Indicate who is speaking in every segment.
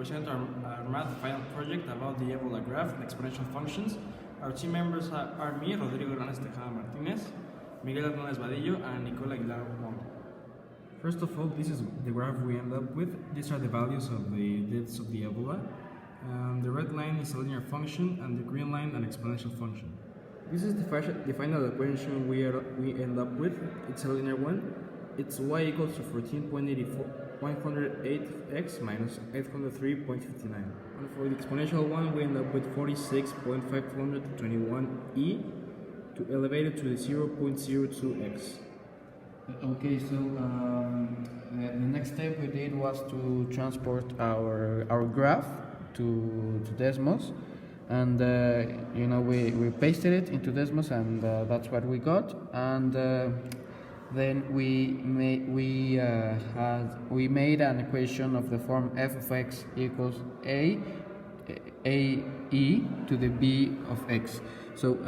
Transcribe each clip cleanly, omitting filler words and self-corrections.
Speaker 1: present our math final project about the Ebola graph and exponential functions. Our team members are me, Rodrigo, Tejada, Martínez, Miguel Hernández, and Nicole, Aguiar, Wong. First of all, this is the graph we end up with. These are the values of the deaths of the Ebola. The red line is a linear function, and the green line an exponential function. This is the final equation we end up with. It's a linear one. It's y equals to 14.108x minus 803.59. And for the exponential one, we end up with 46.521e to elevate it to the 0.02x.
Speaker 2: Okay, so the next step we did was to transport our graph to Desmos, and we pasted it into Desmos, and that's what we got. And then we made an equation of the form f of x equals a e to the b of x. So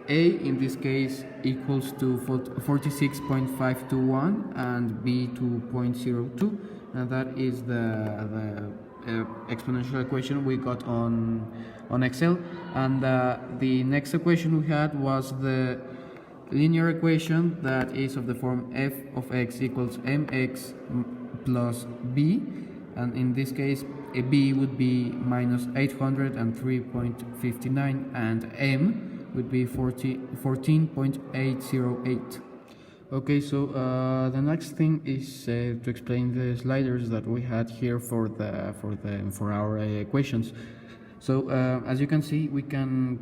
Speaker 2: a in this case equals to 46.521 and b to 0.02, and that is the exponential equation we got on Excel. And the next equation we had was the linear equation that is of the form f of x equals mx plus b, and in this case a b would be minus 803.59 and m would be 14.808. Okay, so the next thing is to explain the sliders that we had here for our equations. So as you can see, we can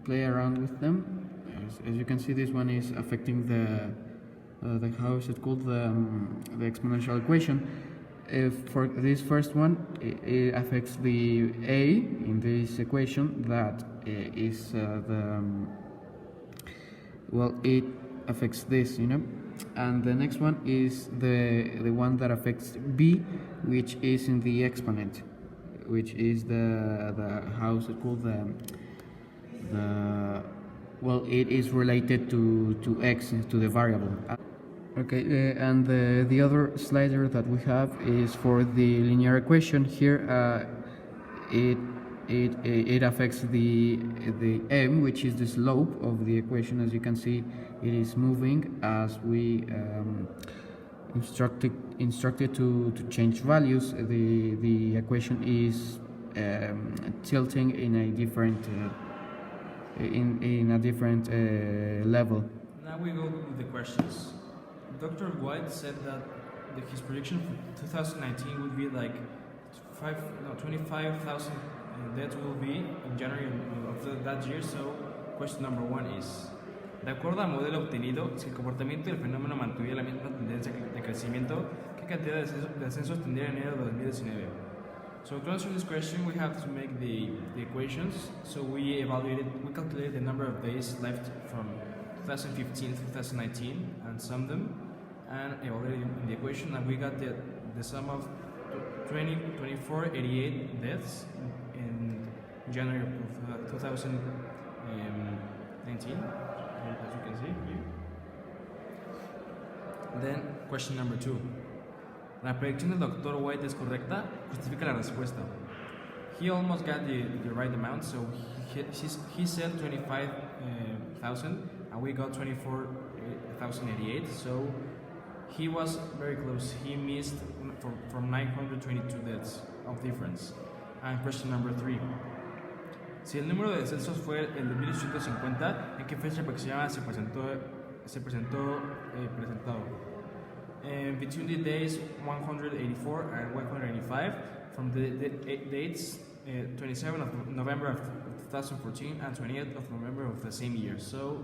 Speaker 2: play around with them. As you can see, this one is affecting the how is it called, the exponential equation. For this first one, it affects the a in this equation that is it affects this, and the next one is the one that affects b, which is in the exponent, which is the how is it called, it is related to x, to the variable. Okay, and the other slider that we have is for the linear equation. Here it affects the m, which is the slope of the equation. As you can see, it is moving as we instructed to change values. The equation is tilting in a different level.
Speaker 1: Now we go with the questions. Dr. White said that his prediction for 2019 would be like 25,000 deaths will be in January of that year. So question number one is: de acuerdo al modelo obtenido, si el comportamiento del fenómeno mantuviera la misma tendencia de crecimiento, ¿qué cantidad de descensos tendría en enero de 2019? So to answer this question, we have to make the equations. So we calculated the number of days left from 2015 to 2019 and summed them and evaluated in the equation, and we got the sum of 2488 deaths in January of 2019, as you can see here. Then question number two: la predicción del Dr. White es correcta, justifica la respuesta. He almost got the right amount, so he said 25,000 and we got 24,088, so he was very close. He missed from 922 deaths of difference. And question number three: si el número de descensos fue el de 1850, ¿en qué fecha aproximada se presentado? Between the days 184 and 185, from the dates 27th of November of 2014 and 28th of November of the same year. So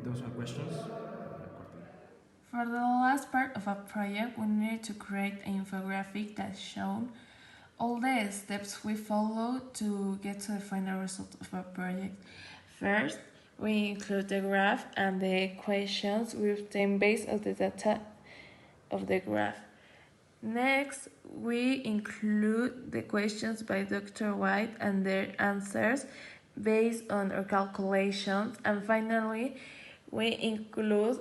Speaker 1: those are questions.
Speaker 3: For the last part of our project, we needed to create an infographic that shown all the steps we follow to get to the final result of our project. First, we include the graph and the equations we obtain based on the data of the graph. Next, we include the questions by Dr. White and their answers based on our calculations. And finally, we include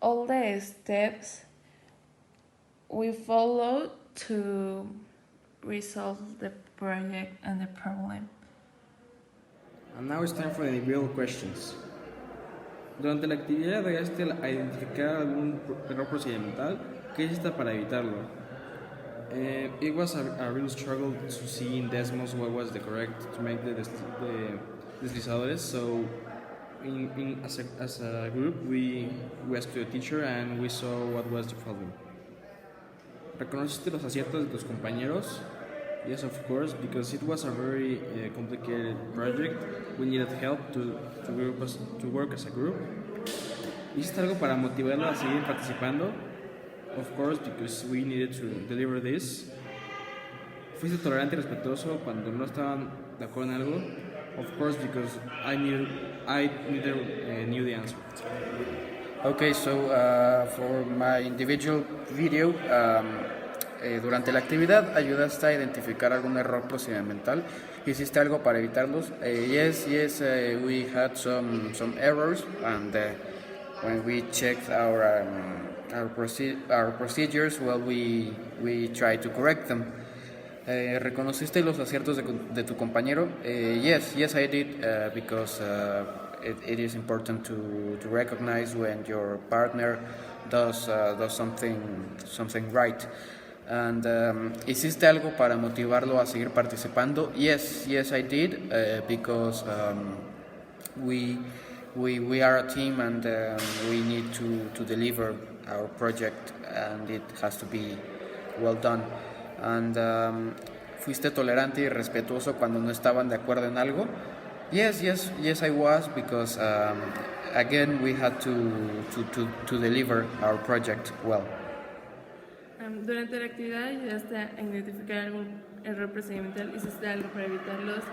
Speaker 3: all the steps we follow to resolve the project and the problem.
Speaker 1: And now it's time for the real questions. Durante la actividad llegaste a identificar algún error procedimental. ¿Qué hiciste para evitarlo? It was a real struggle to see in Desmos what was the correct to make the deslizadores. So, as a group, we asked the teacher and we saw what was the problem. ¿Reconociste los aciertos de tus compañeros? Yes, of course, because it was a very complicated project. We needed help to work as a group. ¿Hiciste algo para motivarlo a seguir participando? Of course, because we needed to deliver this. ¿Fuiste tolerante y respetuoso cuando no estaban de acuerdo en algo? Of course, because I knew the answer.
Speaker 2: Okay, so for my individual video, durante la actividad ayudaste a identificar algún error procedimental. ¿Hiciste algo para evitarlos? Yes, we had some errors, and when we checked our procedures, well, we tried to correct them. ¿Reconociste los aciertos de tu compañero? Yes, I did, because it is important to recognize when your partner does something right. And ¿hiciste algo para motivarlo a seguir participando? Yes, I did, because we are a team, and we need to deliver our project, and it has to be well done. And ¿fuiste tolerante y respetuoso cuando no estaban de acuerdo en algo? Yes, I was, because again we had to deliver our project well.
Speaker 3: Durante la actividad ayudaste a identificar algún error procedimental, hiciste algo para evitarlos.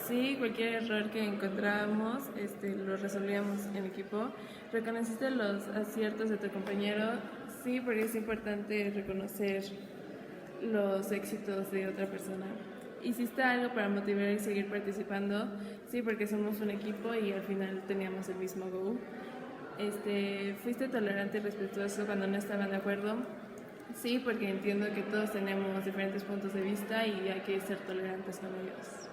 Speaker 3: Sí, cualquier error que encontrábamos lo resolvíamos en equipo. ¿Reconociste los aciertos de tu compañero? Sí, porque es importante reconocer los éxitos de otra persona. ¿Hiciste algo para motivar y seguir participando? Sí, porque somos un equipo y al final teníamos el mismo goal. ¿Fuiste tolerante y respetuoso cuando no estaban de acuerdo? Sí, porque entiendo que todos tenemos diferentes puntos de vista y hay que ser tolerantes con ellos.